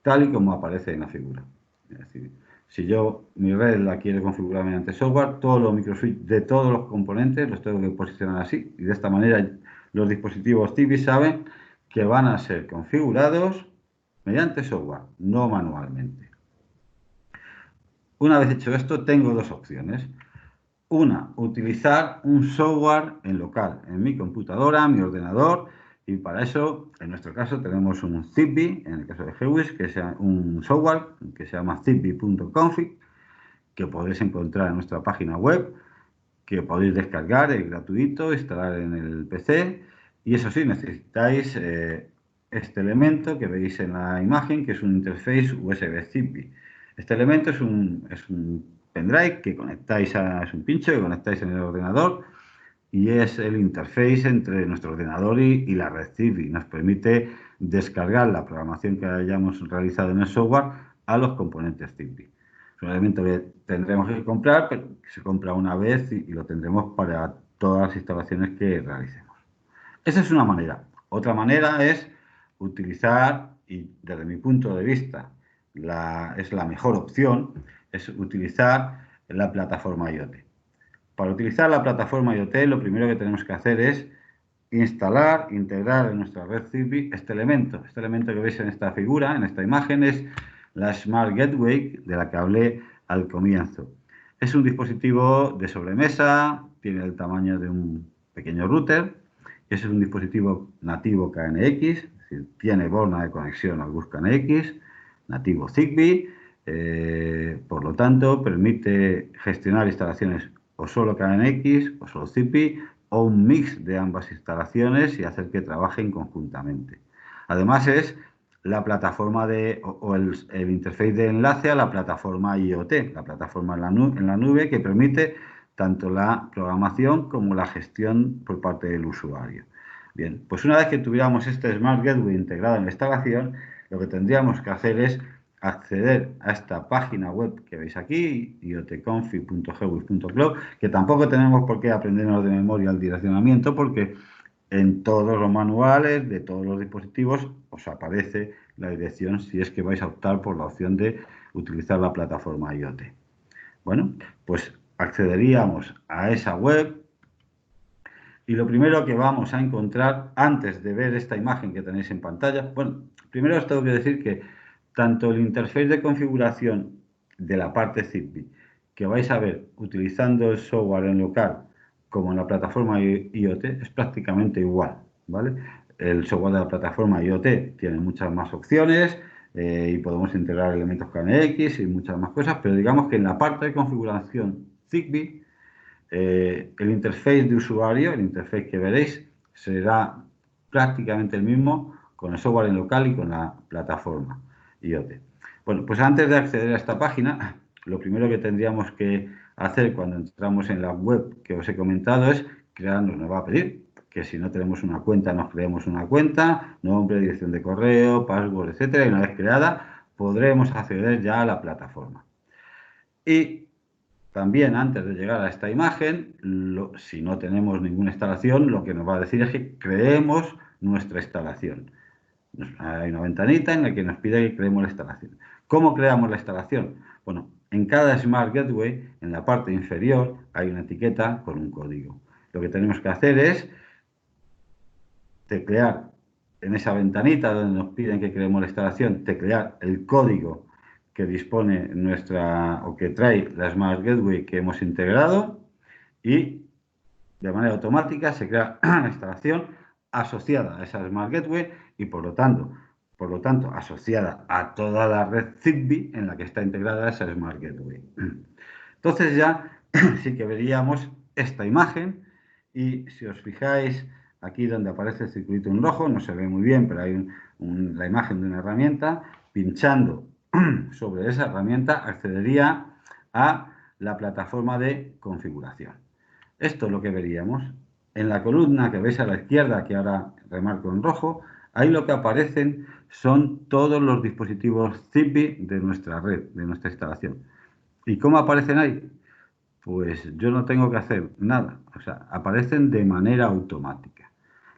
tal y como aparece en la figura. Es decir, si yo mi red la quiero configurar mediante software, todos los microswitch de todos los componentes los tengo que posicionar así. Y de esta manera los dispositivos Zigbee saben que van a ser configurados mediante software, no manualmente. Una vez hecho esto, tengo dos opciones. Una, utilizar un software en local, en mi computadora, mi ordenador, y para eso, en nuestro caso, tenemos un Zigbee, en el caso de GWIS, que es un software que se llama zigbee.config, que podéis encontrar en nuestra página web, que podéis descargar, es gratuito, instalar en el PC, y eso sí, necesitáis este elemento que veis en la imagen, que es un interface USB Zigbee. Este elemento es un pendrive que conectáis es un pincho que conectáis en el ordenador y es el interface entre nuestro ordenador y la red Zigbee. Nos permite descargar la programación que hayamos realizado en el software a los componentes Zigbee. Es un elemento que tendremos que comprar, pero que se compra una vez y lo tendremos para todas las instalaciones que realicemos. Esa es una manera. Otra manera es utilizar, y desde mi punto de vista es la mejor opción, es utilizar la plataforma IoT. Para utilizar la plataforma IoT, lo primero que tenemos que hacer es instalar, integrar en nuestra red Zigbee este elemento. Este elemento que veis en esta figura, en esta imagen, es la Smart Gateway de la que hablé al comienzo. Es un dispositivo de sobremesa, tiene el tamaño de un pequeño router. Es un dispositivo nativo KNX, es decir, tiene borna de conexión al bus KNX, nativo Zigbee. Por lo tanto, permite gestionar instalaciones o solo KNX o solo Zigbee o un mix de ambas instalaciones y hacer que trabajen conjuntamente. Además es la plataforma el interface de enlace a la plataforma IoT, la plataforma en la nube que permite tanto la programación como la gestión por parte del usuario. Bien, pues una vez que tuviéramos este Smart Gateway integrado en la instalación, lo que tendríamos que hacer es acceder a esta página web que veis aquí, iotconfig.gwis.club, que tampoco tenemos por qué aprendernos de memoria el direccionamiento, porque en todos los manuales de todos los dispositivos os aparece la dirección si es que vais a optar por la opción de utilizar la plataforma IoT. Bueno, pues accederíamos a esa web y lo primero que vamos a encontrar antes de ver esta imagen que tenéis en pantalla, bueno, primero os tengo que decir que tanto el interface de configuración de la parte Zigbee que vais a ver utilizando el software en local como en la plataforma IoT es prácticamente igual, ¿vale? El software de la plataforma IoT tiene muchas más opciones y podemos integrar elementos KNX y muchas más cosas, pero digamos que en la parte de configuración Zigbee el interface de usuario, el interface que veréis, será prácticamente el mismo con el software en local y con la plataforma IoT. Bueno, pues antes de acceder a esta página, lo primero que tendríamos que hacer cuando entramos en la web que os he comentado es crearnos, nos va a pedir que si no tenemos una cuenta, nos creemos una cuenta, nombre, dirección de correo, password, etcétera, y una vez creada, podremos acceder ya a la plataforma. Y también antes de llegar a esta imagen, si no tenemos ninguna instalación, lo que nos va a decir es que creemos nuestra instalación. Hay una ventanita en la que nos pide que creemos la instalación. ¿Cómo creamos la instalación? Bueno, en cada Smart Gateway, en la parte inferior, hay una etiqueta con un código. Lo que tenemos que hacer es teclear en esa ventanita donde nos piden que creemos la instalación, teclear el código que dispone o que trae la Smart Gateway que hemos integrado y de manera automática se crea la instalación asociada a esa Smart Gateway y por lo tanto asociada a toda la red Zigbee en la que está integrada esa Smart Gateway. Entonces ya sí que veríamos esta imagen y si os fijáis aquí donde aparece el circulito en rojo, no se ve muy bien, pero hay la imagen de una herramienta, pinchando sobre esa herramienta accedería a la plataforma de configuración. Esto es lo que veríamos. En la columna que veis a la izquierda, que ahora remarco en rojo, Ahí lo que aparecen son todos los dispositivos Zigbee de nuestra red, de nuestra instalación. ¿Y cómo aparecen ahí? Pues yo no tengo que hacer nada, o sea, aparecen de manera automática.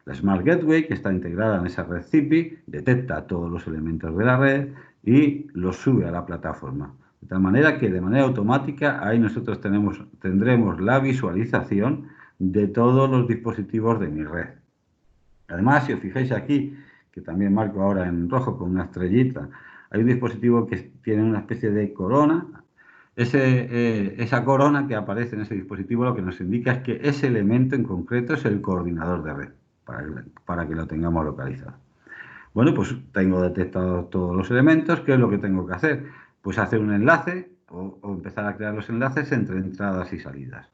La Smart Gateway, que está integrada en esa red Zigbee, detecta todos los elementos de la red y los sube a la plataforma. De tal manera que de manera automática ahí nosotros tendremos la visualización de todos los dispositivos de mi red. Además, si os fijáis aquí, que también marco ahora en rojo con una estrellita, hay un dispositivo que tiene una especie de corona. Esa corona que aparece en ese dispositivo lo que nos indica es que ese elemento en concreto es el coordinador de red, para que lo tengamos localizado. Bueno, pues tengo detectados todos los elementos. ¿Qué es lo que tengo que hacer? Pues hacer un enlace o empezar a crear los enlaces entre entradas y salidas.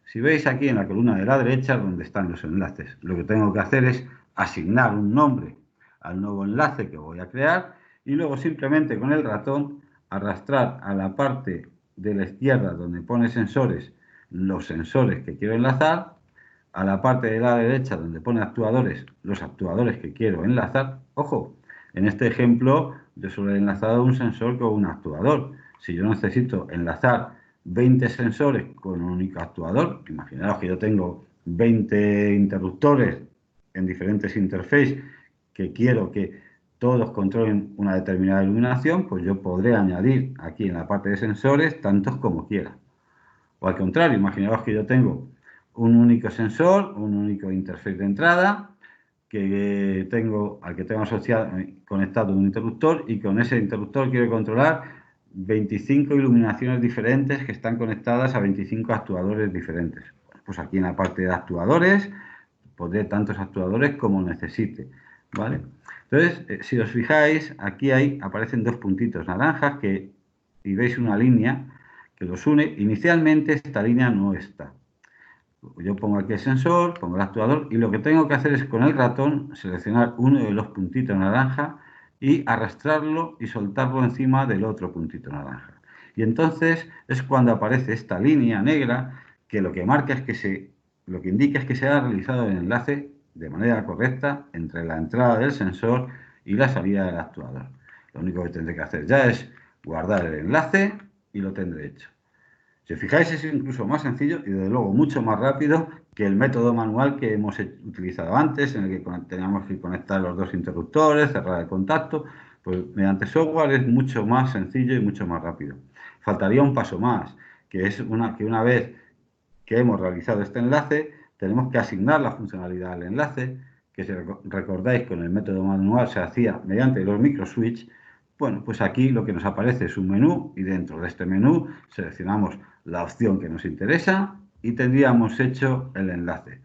Si veis aquí en la columna de la derecha, donde están los enlaces, lo que tengo que hacer es asignar un nombre al nuevo enlace que voy a crear y luego simplemente con el ratón arrastrar a la parte de la izquierda donde pone sensores los sensores que quiero enlazar, a la parte de la derecha donde pone actuadores los actuadores que quiero enlazar. Ojo, en este ejemplo yo solo he enlazado un sensor con un actuador. Si yo necesito enlazar 20 sensores con un único actuador, imaginaos que yo tengo 20 interruptores en diferentes interfaces que quiero que todos controlen una determinada iluminación, pues yo podré añadir aquí en la parte de sensores tantos como quiera. O al contrario, imaginaos que yo tengo un único sensor, un único interface de entrada, al que tengo asociado, conectado un interruptor, y con ese interruptor quiero controlar 25 iluminaciones diferentes que están conectadas a 25 actuadores diferentes. Pues aquí en la parte de actuadores podré tantos actuadores como necesite, ¿vale? Entonces, si os fijáis, aquí aparecen dos puntitos naranjas y veis una línea que los une. Inicialmente esta línea no está. Yo pongo aquí el sensor, pongo el actuador y lo que tengo que hacer es con el ratón seleccionar uno de los puntitos naranja y arrastrarlo y soltarlo encima del otro puntito naranja. Y entonces es cuando aparece esta línea negra que lo que marca es que lo que indica es que se ha realizado el enlace de manera correcta entre la entrada del sensor y la salida del actuador. Lo único que tendré que hacer ya es guardar el enlace y lo tendré hecho. Si os fijáis, es incluso más sencillo y desde luego mucho más rápido que el método manual que hemos utilizado antes, en el que teníamos que conectar los dos interruptores, cerrar el contacto. Pues mediante software es mucho más sencillo y mucho más rápido. Faltaría un paso más, que es que una vez que hemos realizado este enlace, tenemos que asignar la funcionalidad al enlace, que si recordáis con el método manual se hacía mediante los microswitch. Bueno, pues aquí lo que nos aparece es un menú y dentro de este menú seleccionamos la opción que nos interesa y tendríamos hecho el enlace.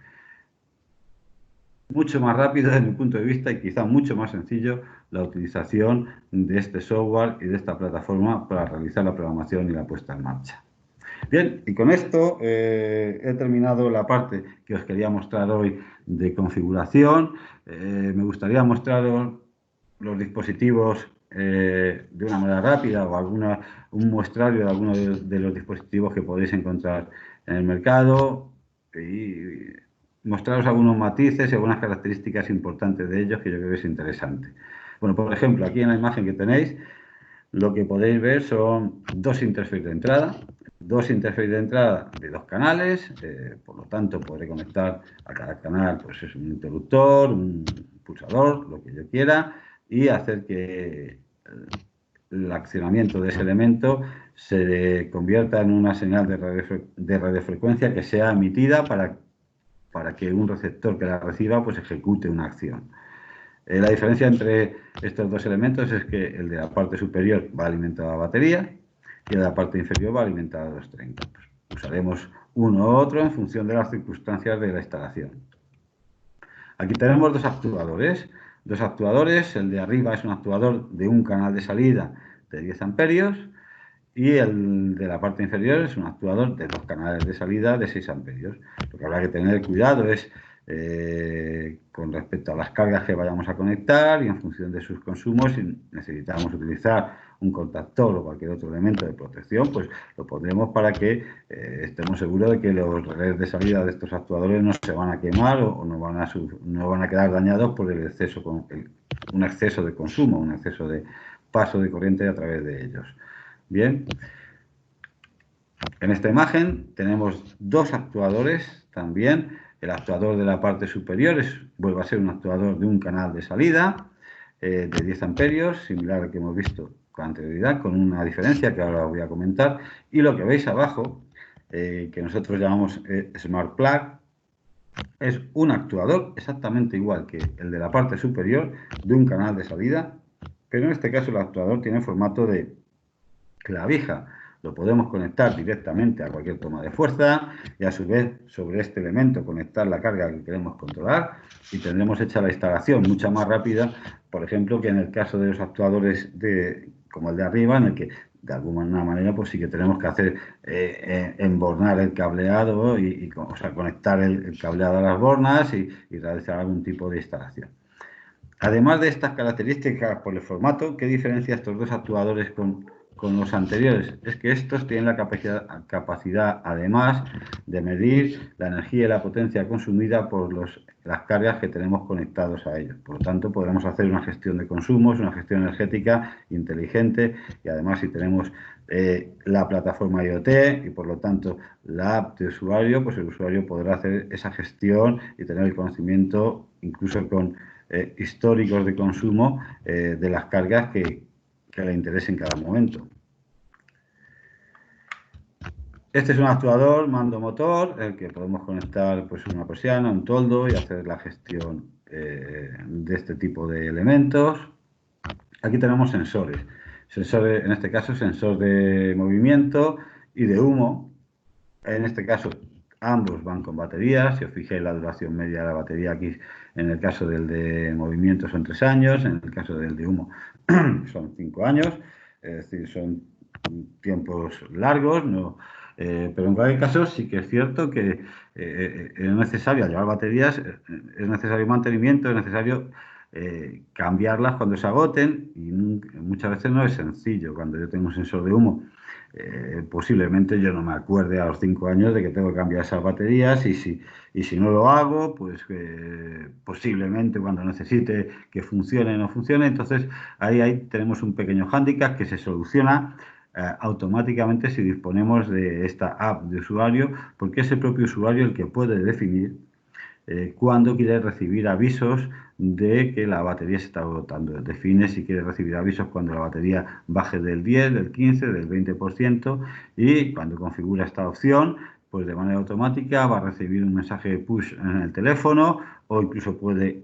Mucho más rápido desde mi punto de vista y quizá mucho más sencillo la utilización de este software y de esta plataforma para realizar la programación y la puesta en marcha. Bien, y con esto he terminado la parte que os quería mostrar hoy de configuración. Me gustaría mostraros los dispositivos de una manera rápida o un muestrario de algunos de los dispositivos que podéis encontrar en el mercado y mostraros algunos matices y algunas características importantes de ellos que yo creo que es interesante. Bueno, por ejemplo, aquí en la imagen que tenéis, lo que podéis ver son dos interfaces de entrada de dos canales, por lo tanto podré conectar a cada canal pues es un interruptor, un pulsador, lo que yo quiera, y hacer que el accionamiento de ese elemento se convierta en una señal de radiofrecuencia que sea emitida para que un receptor que la reciba pues ejecute una acción. La diferencia entre estos dos elementos es que el de la parte superior va alimentado a batería y el de la parte inferior va alimentado a 230. Pues usaremos uno u otro en función de las circunstancias de la instalación. Aquí tenemos dos actuadores. El de arriba es un actuador de un canal de salida de 10 amperios y el de la parte inferior es un actuador de dos canales de salida de 6 amperios. Lo que habrá que tener cuidado es con respecto a las cargas que vayamos a conectar y en función de sus consumos, si necesitamos utilizar un contactor o cualquier otro elemento de protección, pues lo pondremos para que estemos seguros de que los relés de salida de estos actuadores no se van a quemar o no van a quedar dañados por el exceso, un exceso de consumo, un exceso de paso de corriente a través de ellos. Bien. En esta imagen tenemos dos actuadores también. El actuador de la parte superior vuelve a ser un actuador de un canal de salida de 10 amperios, similar al que hemos visto con anterioridad, con una diferencia que ahora voy a comentar. Y lo que veis abajo, que nosotros llamamos Smart Plug, es un actuador exactamente igual que el de la parte superior de un canal de salida, pero en este caso el actuador tiene formato de clavija. Lo podemos conectar directamente a cualquier toma de fuerza y a su vez sobre este elemento conectar la carga que queremos controlar y tendremos hecha la instalación mucha más rápida, por ejemplo, que en el caso de los actuadores como el de arriba, en el que de alguna manera pues sí que tenemos que hacer embornar el cableado o sea, conectar el cableado a las bornas y realizar algún tipo de instalación. Además de estas características por el formato, ¿qué diferencia estos dos actuadores con los anteriores? Es que estos tienen la capacidad, además, de medir la energía y la potencia consumida por las cargas que tenemos conectados a ellos. Por lo tanto, podremos hacer una gestión de consumos, una gestión energética inteligente y, además, si tenemos la plataforma IoT y, por lo tanto, la app de usuario, pues el usuario podrá hacer esa gestión y tener el conocimiento, incluso con históricos de consumo de las cargas que le interesen en cada momento. Este es un actuador mando-motor, el que podemos conectar pues una persiana, un toldo y hacer la gestión de este tipo de elementos. Aquí tenemos sensores. En este caso, sensor de movimiento y de humo. En este caso, ambos van con baterías. Si os fijáis, la duración media de la batería aquí, en el caso del de movimiento, son 3 años. En el caso del de humo, son 5 años. Es decir, son tiempos largos, ¿no? Pero en cualquier caso sí que es cierto que es necesario llevar baterías, es necesario mantenimiento, es necesario cambiarlas cuando se agoten y muchas veces no es sencillo. Cuando yo tengo un sensor de humo, posiblemente yo no me acuerde a los 5 años de que tengo que cambiar esas baterías y si no lo hago, pues posiblemente cuando necesite que funcione no funcione. Entonces ahí tenemos un pequeño hándicap que se soluciona automáticamente si disponemos de esta app de usuario, porque es el propio usuario el que puede definir cuándo quiere recibir avisos de que la batería se está agotando. Define si quiere recibir avisos cuando la batería baje del 10, del 15, del 20% y cuando configura esta opción, pues de manera automática va a recibir un mensaje de push en el teléfono o incluso puede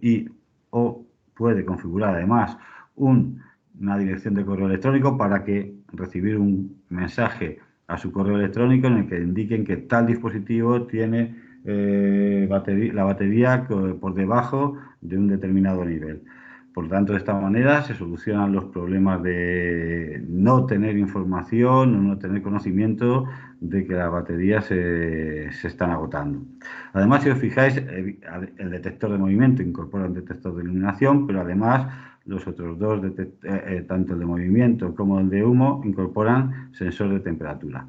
configurar además una dirección de correo electrónico para que recibir un mensaje a su correo electrónico en el que indiquen que tal dispositivo tiene la batería por debajo de un determinado nivel. Por lo tanto, de esta manera se solucionan los problemas de no tener información o no tener conocimiento de que las baterías se están agotando. Además, si os fijáis, el detector de movimiento incorpora un detector de iluminación, pero además los otros dos, tanto el de movimiento como el de humo, incorporan sensor de temperatura.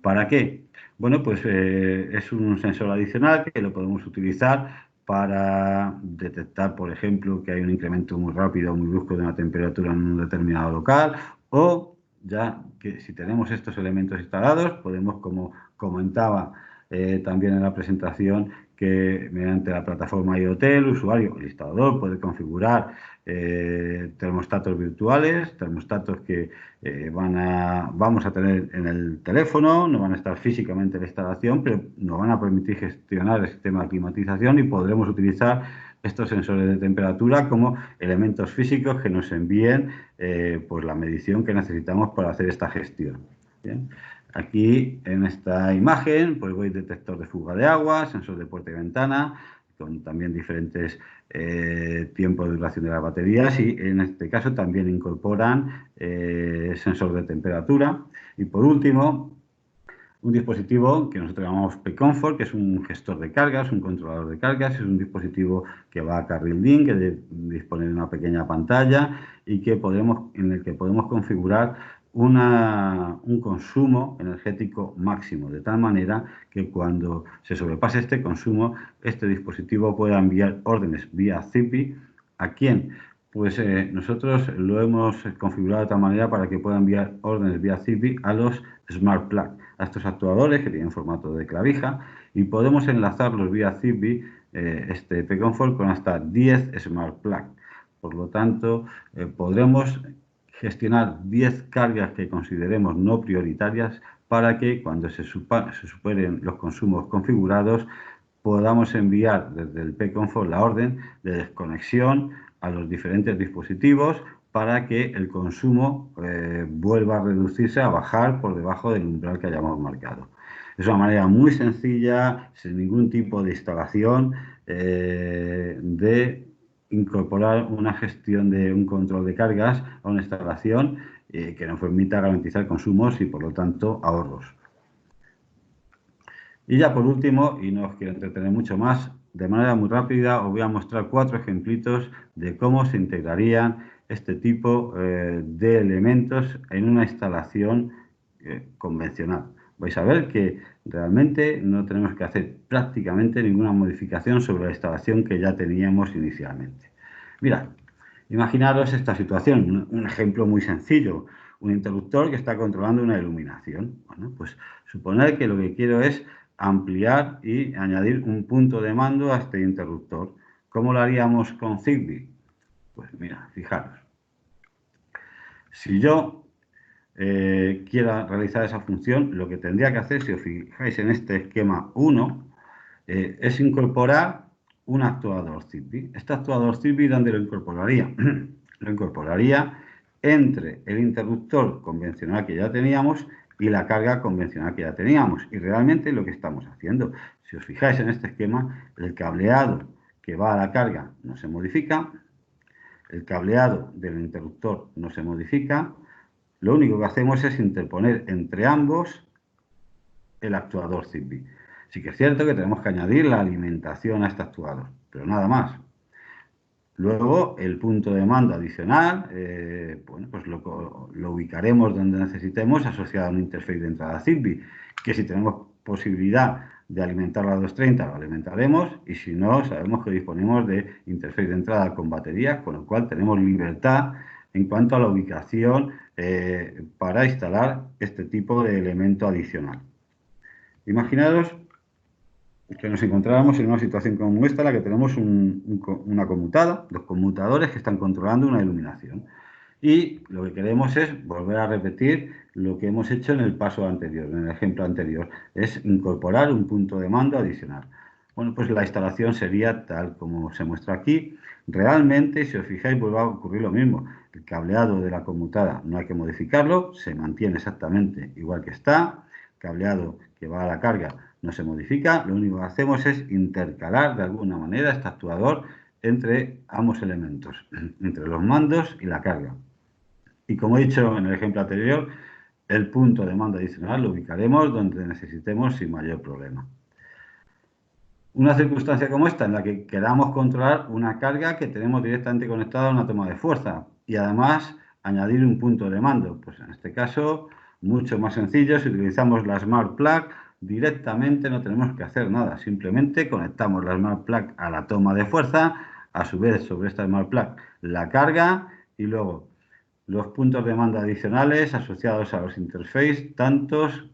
¿Para qué? Bueno, pues es un sensor adicional que lo podemos utilizar para detectar, por ejemplo, que hay un incremento muy rápido o muy brusco de una temperatura en un determinado local o ya que si tenemos estos elementos instalados, podemos, como comentaba también en la presentación, que mediante la plataforma IoT el usuario, el instalador, puede configurar termostatos virtuales, termostatos que vamos a tener en el teléfono, no van a estar físicamente en la instalación, pero nos van a permitir gestionar el sistema de climatización y podremos utilizar estos sensores de temperatura como elementos físicos que nos envíen pues la medición que necesitamos para hacer esta gestión. ¿Bien? Aquí en esta imagen pues veis detector de fuga de agua, sensor de puerta y ventana, con también diferentes tiempos de duración de las baterías y en este caso también incorporan sensor de temperatura. Y por último, un dispositivo que nosotros llamamos P-Comfort, que es un gestor de cargas, un controlador de cargas. Es un dispositivo que va a carril link, que dispone de una pequeña pantalla y en el que podemos configurar un consumo energético máximo, de tal manera que cuando se sobrepase este consumo, este dispositivo pueda enviar órdenes vía Zigbee. ¿A quién? Pues nosotros lo hemos configurado de tal manera para que pueda enviar órdenes vía Zigbee a los Smart Plug, a estos actuadores que tienen formato de clavija, y podemos enlazarlos vía Zigbee, este P-Comfort, con hasta 10 Smart Plug. Por lo tanto, podremos gestionar 10 cargas que consideremos no prioritarias para que cuando se superen los consumos configurados podamos enviar desde el P-Comfort la orden de desconexión a los diferentes dispositivos para que el consumo vuelva a reducirse, a bajar por debajo del umbral que hayamos marcado. Es una manera muy sencilla, sin ningún tipo de instalación, de incorporar una gestión de un control de cargas a una instalación que nos permita garantizar consumos y, por lo tanto, ahorros. Y ya por último, y no os quiero entretener mucho más, de manera muy rápida os voy a mostrar 4 ejemplitos de cómo se integrarían este tipo de elementos en una instalación convencional. Vais a ver que realmente no tenemos que hacer prácticamente ninguna modificación sobre la instalación que ya teníamos inicialmente. Mirad, imaginaros esta situación, un ejemplo muy sencillo, un interruptor que está controlando una iluminación. Bueno, pues suponer que lo que quiero es ampliar y añadir un punto de mando a este interruptor. ¿Cómo lo haríamos con Zigbee? Pues mira, fijaros. Si yo quiera realizar esa función, lo que tendría que hacer, si os fijáis en este esquema 1, es incorporar un actuador Zigbee. Este actuador Zigbee, ¿dónde lo incorporaría? Lo incorporaría entre el interruptor convencional que ya teníamos y la carga convencional que ya teníamos. Y realmente lo que estamos haciendo, si os fijáis en este esquema, el cableado que va a la carga no se modifica, el cableado del interruptor no se modifica, lo único que hacemos es interponer entre ambos el actuador Zigbee. Sí que es cierto que tenemos que añadir la alimentación a este actuador, pero nada más. Luego, el punto de mando adicional, bueno, pues lo ubicaremos donde necesitemos, asociado a un interface de entrada Zigbee, que si tenemos posibilidad de alimentar la 230, lo alimentaremos, y si no, sabemos que disponemos de interface de entrada con baterías, con lo cual tenemos libertad en cuanto a la ubicación para instalar este tipo de elemento adicional. Imaginaros que nos encontráramos en una situación como esta, en la que tenemos una conmutada, dos conmutadores que están controlando una iluminación. Y lo que queremos es volver a repetir lo que hemos hecho en el paso anterior, en el ejemplo anterior, es incorporar un punto de mando adicional. Bueno, pues la instalación sería tal como se muestra aquí. Realmente, si os fijáis, vuelve a ocurrir lo mismo. El cableado de la conmutada no hay que modificarlo, se mantiene exactamente igual que está. El cableado que va a la carga no se modifica, lo único que hacemos es intercalar de alguna manera este actuador entre ambos elementos, entre los mandos y la carga. Y como he dicho en el ejemplo anterior, el punto de mando adicional lo ubicaremos donde necesitemos sin mayor problema. Una circunstancia como esta, en la que queramos controlar una carga que tenemos directamente conectada a una toma de fuerza y además añadir un punto de mando, pues en este caso mucho más sencillo. Si utilizamos la Smart Plug, directamente no tenemos que hacer nada, simplemente conectamos la Smart Plug a la toma de fuerza, a su vez sobre esta Smart Plug la carga y luego los puntos de mando adicionales asociados a los interfaces, tantos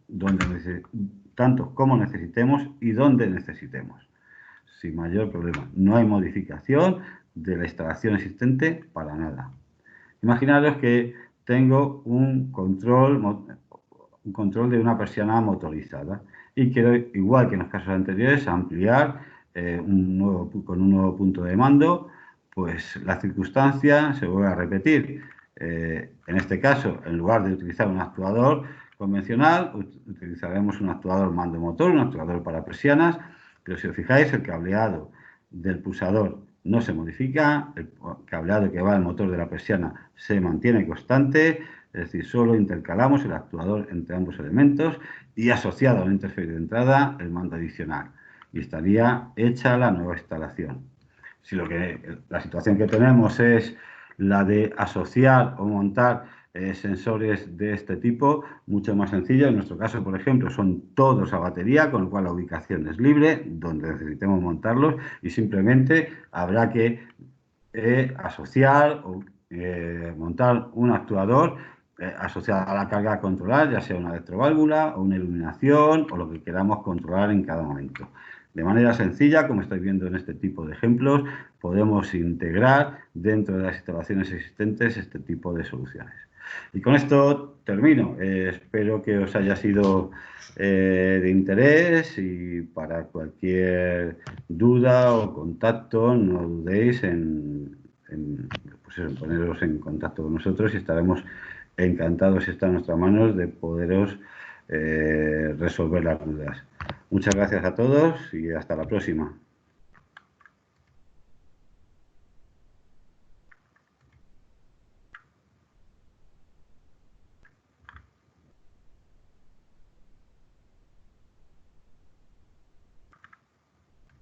como necesitemos y donde necesitemos, sin mayor problema. No hay modificación de la instalación existente para nada. Imaginaros que tengo un control de una persiana motorizada y quiero, igual que en los casos anteriores, ampliar con un nuevo punto de mando. Pues la circunstancia se vuelve a repetir. En este caso, en lugar de utilizar un actuador convencional, utilizaremos un actuador mando motor, un actuador para persianas, pero si os fijáis, el cableado del pulsador no se modifica, el cableado que va al motor de la persiana se mantiene constante, es decir, solo intercalamos el actuador entre ambos elementos y asociado a la interface de entrada el mando adicional y estaría hecha la nueva instalación. Si la situación que tenemos es la de asociar o montar sensores de este tipo, mucho más sencillo. En nuestro caso, por ejemplo, son todos a batería, con lo cual la ubicación es libre, donde necesitemos montarlos, y simplemente habrá que asociar o montar un actuador asociado a la carga a controlar, ya sea una electroválvula o una iluminación o lo que queramos controlar en cada momento. De manera sencilla, como estáis viendo en este tipo de ejemplos, podemos integrar dentro de las instalaciones existentes este tipo de soluciones. Y con esto termino. Espero que os haya sido de interés, y para cualquier duda o contacto no dudéis pues en poneros en contacto con nosotros, y estaremos encantados, si está en nuestras manos, de poderos resolver las dudas. Muchas gracias a todos y hasta la próxima.